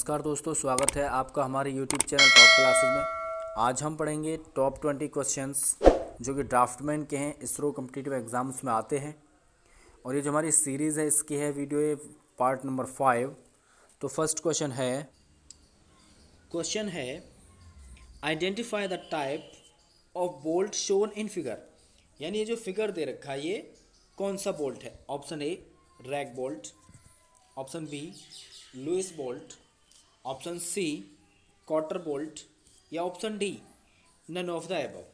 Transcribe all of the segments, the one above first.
नमस्कार दोस्तों, स्वागत है आपका हमारे YouTube चैनल टॉप क्लासेस में। आज हम पढ़ेंगे टॉप 20 क्वेश्चंस जो कि ड्राफ्टमैन के हैं, इसरो कम्पिटिटिव एग्ज़ाम्स में आते हैं। और ये जो हमारी सीरीज़ है इसकी है वीडियो ये पार्ट नंबर 5। तो फर्स्ट क्वेश्चन है identify the type of bolt shown in figure. यानी ये जो फिगर दे रखा है ये कौन सा बोल्ट है। Option A rag bolt, option B Lewis bolt, option C cotter bolt या option D none of the above.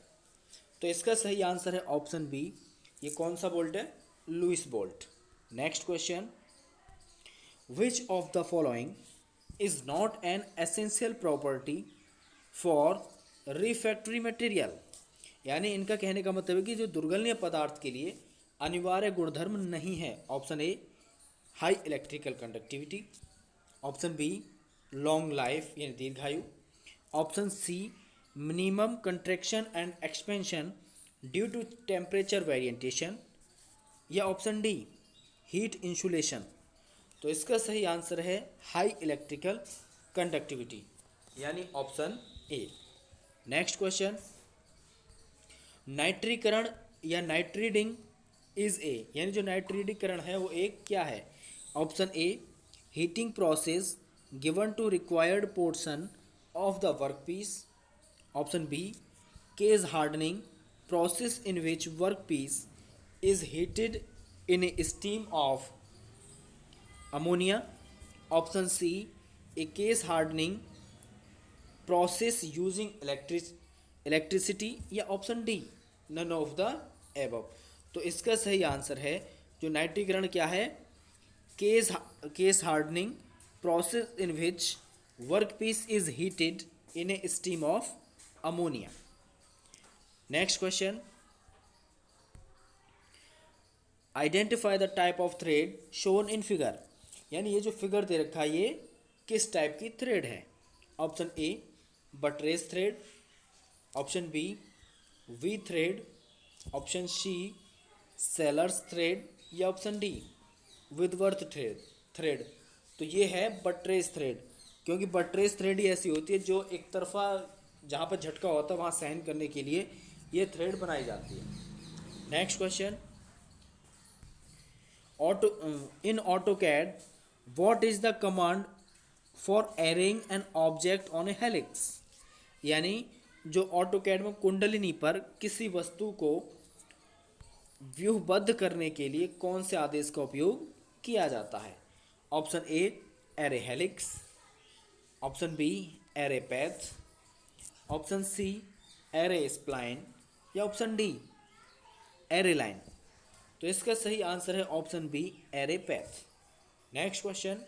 तो इसका सही आंसर है ऑप्शन बी। ये कौन सा बोल्ट है? Lewis bolt. Next question, which of the following is not an essential property for refractory material. यानी इनका कहने का मतलब है कि जो दुर्गलनीय पदार्थ के लिए अनिवार्य गुणधर्म नहीं है। Option A high electrical conductivity, option B long life यानी दीर्घायु, option C minimum contraction and expansion due to temperature variation या ऑप्शन डी हीट इंसुलेशन। तो इसका सही आंसर है हाई इलेक्ट्रिकल कंडक्टिविटी यानी ऑप्शन ए। नेक्स्ट क्वेश्चन, नाइट्रीकरण या नाइट्रीडिंग is a. यानी जो नाइट्रीडीकरण है वो एक क्या है? Option A heating process given to required portion of the workpiece, option B case hardening process in which workpiece is heated in a steam of ammonia, option C a case hardening process using electricity या option D none of the above. तो इसका सही answer है जो नाइट्रीकरण क्या है? Case hardening process in which workpiece is heated in a steam of ammonia. Next question, identify the type of thread shown in figure. यानी ये जो फिगर दे रखा है ये किस टाइप की थ्रेड है? Option A buttress thread, option B V thread, option C sellers thread या ऑप्शन डी विदवर्थ थ्रेड। तो ये है बटरेस थ्रेड, क्योंकि बटरेस थ्रेड ही ऐसी होती है जो एक तरफा जहाँ पर झटका होता है वहाँ सहन करने के लिए ये थ्रेड बनाई जाती है। Next question, in AutoCAD what is the command for arraying an object on a helix. यानी जो ऑटोकैड में कुंडलिनी पर किसी वस्तु को व्यूहबद्ध करने के लिए कौन से आदेश का उपयोग किया जाता है? Option A array helix, option B array path, option C array spline या ऑप्शन डी एरे लाइन। तो इसका सही आंसर है option B array path. Next question,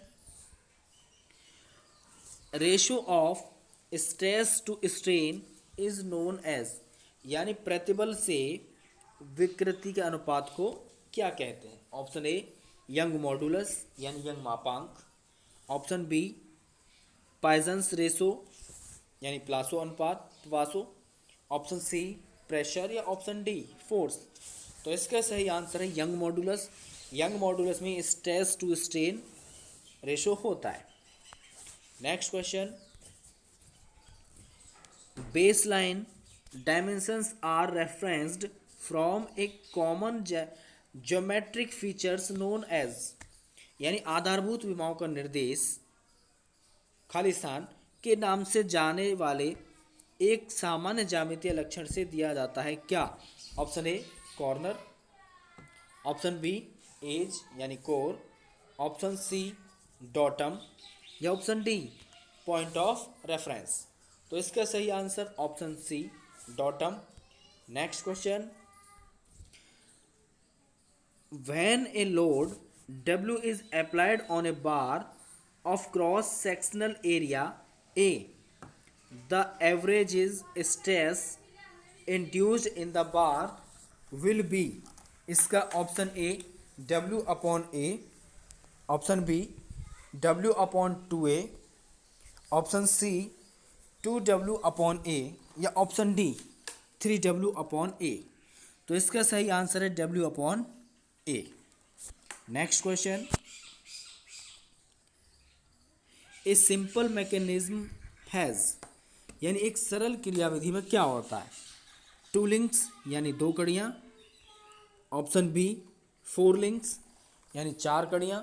ratio of stress to strain is known as. यानी प्रतिबल से विकृति के अनुपात को क्या कहते हैं? ऑप्शन ए यंग मॉडुलस यानी यंग मापांक, ऑप्शन बी पाइजन्स रेशो यानी प्लासो अनुपात प्वासो, ऑप्शन सी प्रेशर या ऑप्शन डी फोर्स। तो इसका सही आंसर है यंग मॉडुलस। यंग मॉडुलस में स्ट्रेस टू स्ट्रेन रेशो होता है। Next question, baseline dimensions are referenced from A common geometric features known as. यानी आधारभूत विमाओं का निर्देश खाली स्थान के नाम से जाने वाले एक सामान्य ज्यामितीय लक्षण से दिया जाता है क्या? Option A corner, option B edge यानी कोर, ऑप्शन सी डॉटम या option D point of reference. तो इसका सही answer option C datum. Next question, when a load W is applied on a bar of cross sectional area A, the average stress induced in the bar will be। इसका option A W upon A, option B W upon 2A, option C 2W upon A या option D 3W upon A। तो इसका सही answer है W upon A। Next question, a simple mechanism has, यानी एक सरल क्रियाविधि में क्या होता है? टू लिंक्स यानी दो कड़ियाँ, ऑप्शन बी फोर लिंक्स यानी चार कड़ियाँ,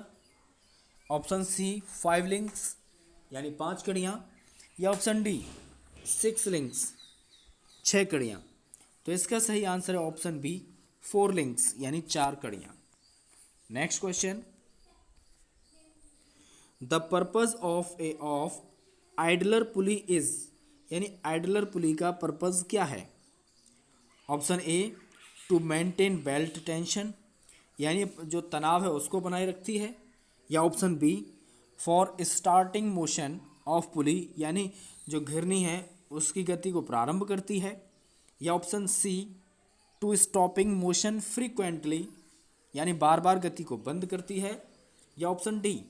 ऑप्शन सी फाइव लिंक्स यानी पांच कड़ियाँ, या ऑप्शन डी सिक्स लिंक्स छः कड़ियाँ। तो इसका सही आंसर है ऑप्शन बी फोर लिंक्स यानी चार कड़ियाँ। Next question, the purpose of idler pulley is, यानी आइडलर पुली का पर्पज क्या है? Option A to maintain belt tension, यानी जो तनाव है उसको बनाए रखती है, या option B for starting motion of pulley, यानी जो घिरनी है उसकी गति को प्रारंभ करती है, या option C to stopping motion frequently, यानी बार बार गति को बंद करती है, या option D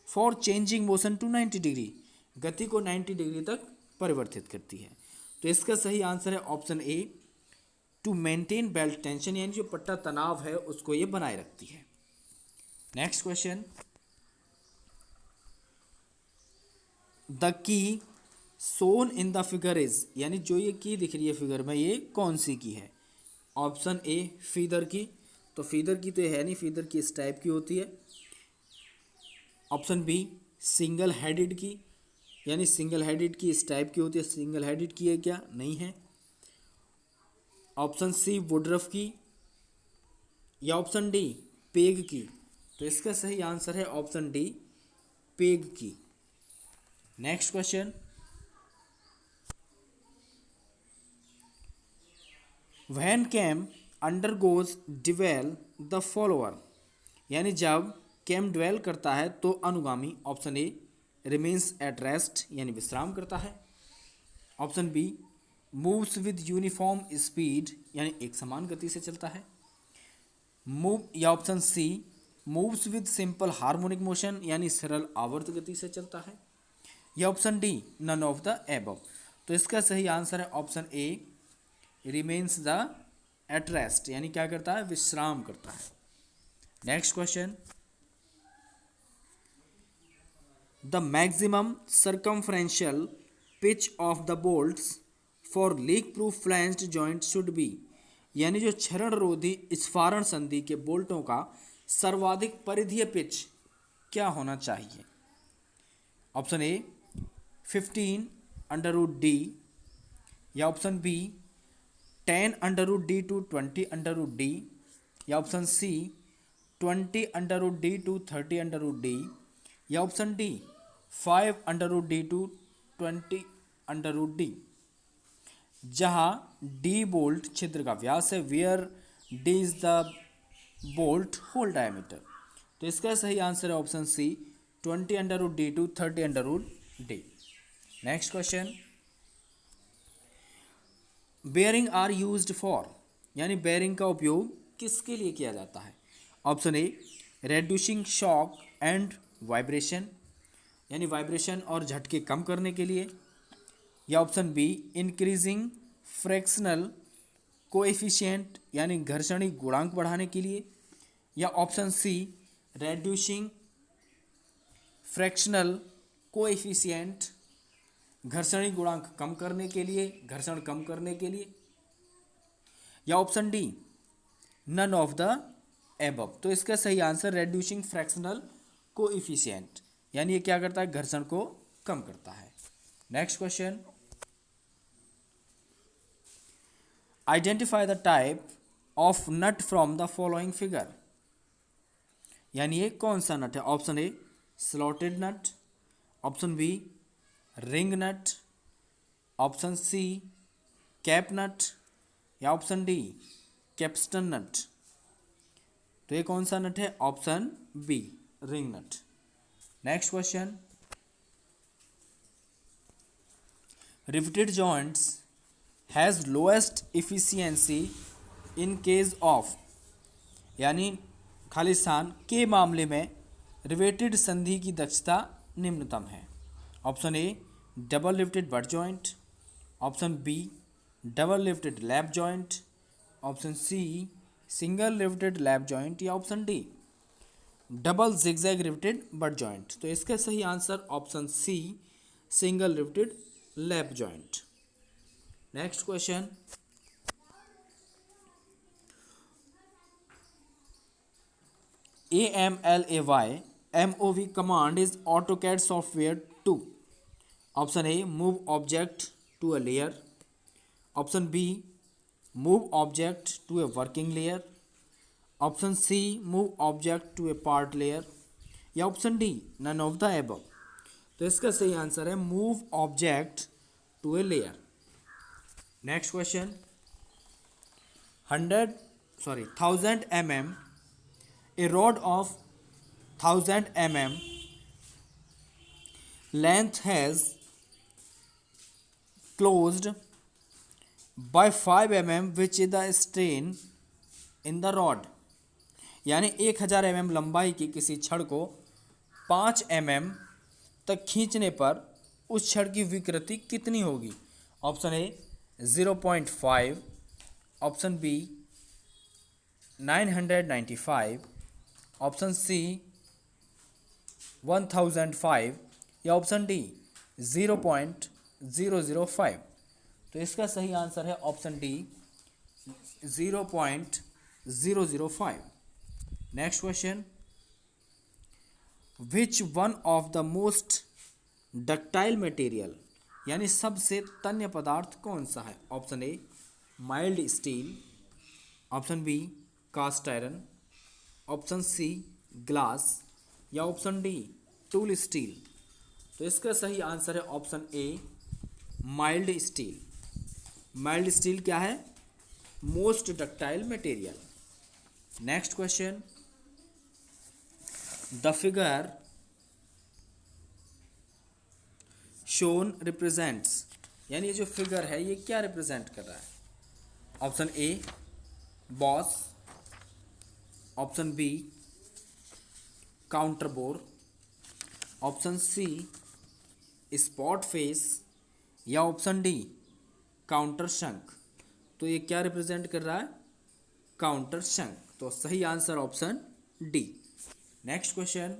for changing motion to 90 degree, गति को 90 डिग्री तक परिवर्तित करती है। तो इसका सही आंसर है option A to maintain belt tension, यानी जो पट्टा तनाव है उसको ये बनाए रखती है। Next question, the key shown in the figure is, यानी जो ये की दिख रही है फिगर में ये कौन सी की है? ऑप्शन ए फीदर की, तो फीदर की तो है नहीं, फीदर की इस टाइप की होती है। ऑप्शन बी सिंगल हेडेड की, यानी सिंगल हेडेड की इस टाइप की होती है, सिंगल हेडेड की है क्या? नहीं है। ऑप्शन सी वुडरफ की, या ऑप्शन डी पेग की। तो इसका सही आंसर है option D peg key. Next question, when cam undergoes dwell the follower, यानी जब कैम ड्वेल करता है तो अनुगामी, option A remains at rest यानी विश्राम करता है, option B moves with uniform speed यानी एक समान गति से चलता है, मूव, या option C moves with simple harmonic motion यानी सरल आवर्त गति से चलता है, या option D none of the above. तो इसका सही आंसर है option A remains the at rest, यानी क्या करता है? विश्राम करता है। Next question, the maximum circumferential pitch of the bolts for leak proof flanged joint should be, यानी जो क्षरण रोधी स्फारण संधि के बोल्टों का सर्वाधिक परिधीय पिच क्या होना चाहिए? Option A 15 under root D, या option B 10 under root D to 20 under root D, या option C 20 under root D to 30 under root D, या option D 5 under root D to 20 under root D. जहाँ D bolt छिद्र का व्यास है, where D is the bolt hole diameter. तो इसका सही आंसर है option C 20 under root D to 30 under root D. Next question, bearing are used for, यानी बेयरिंग का उपयोग किसके लिए किया जाता है? Option A reducing shock and vibration, यानी वाइब्रेशन और झटके कम करने के लिए, या option B increasing frictional coefficient यानी घर्षणी गुणांक बढ़ाने के लिए, या option C reducing frictional coefficient घर्षणी गुणांक कम करने के लिए, घर्षण कम करने के लिए, या option D none of the above. तो इसका सही आंसर रेड्यूसिंग फ्रैक्शनल कोएफिशिएंट, यानी ये क्या करता है? घर्षण को कम करता है। Next question, identify the type of nut from the following figure, यानी ये कौन सा नट है? Option A slotted nut, option B ring nut, option C cap nut, या ऑप्शन डी कैप्स्टन नट। तो ये कौन सा नट है? Option B ring nut. Next question, riveted joints has lowest efficiency in case of, यानी खाली स्थान के मामले में रिवेटेड संधि की दक्षता निम्नतम है। Option A double riveted butt joint, option B double riveted lap joint, option C single riveted lap joint, या option D double zigzag riveted butt joint. तो इसका सही answer option C, single riveted lap joint. Next question, AMLAY command is AutoCAD software to option A move object to a layer, option B move object to a working layer, option C move object to a part layer, या option D none of the above. तो इसका सही answer है move object to a layer. Next question, 1000 mm, a rod of 1000 mm length has closed by 5 mm which is the strain in the rod। यानी 1000 mm लंबाई की किसी छड़ को 5 mm तक खींचने पर उस छड़ की विकृति कितनी होगी। Option A 0.5, option B 995, option C 1005, या ऑप्शन डी 0.005। तो इसका सही आंसर है option D 0.005। Next question, which one of the most ductile material, यानी सबसे तन्य पदार्थ कौन सा है। Option A mild steel, option B cast iron, option C glass, या ऑप्शन डी टूल स्टील। तो इसका सही आंसर है option A mild steel. Mild steel क्या है, most ductile material. Next question, the figure shown represents, यानी ये जो फिगर है ये क्या रिप्रेजेंट कर रहा है। Option A boss, option B counter bore, option C spot face, या ऑप्शन डी काउंटर शंक। तो ये क्या रिप्रेजेंट कर रहा है, काउंटर शंक। तो सही answer option D. Next question,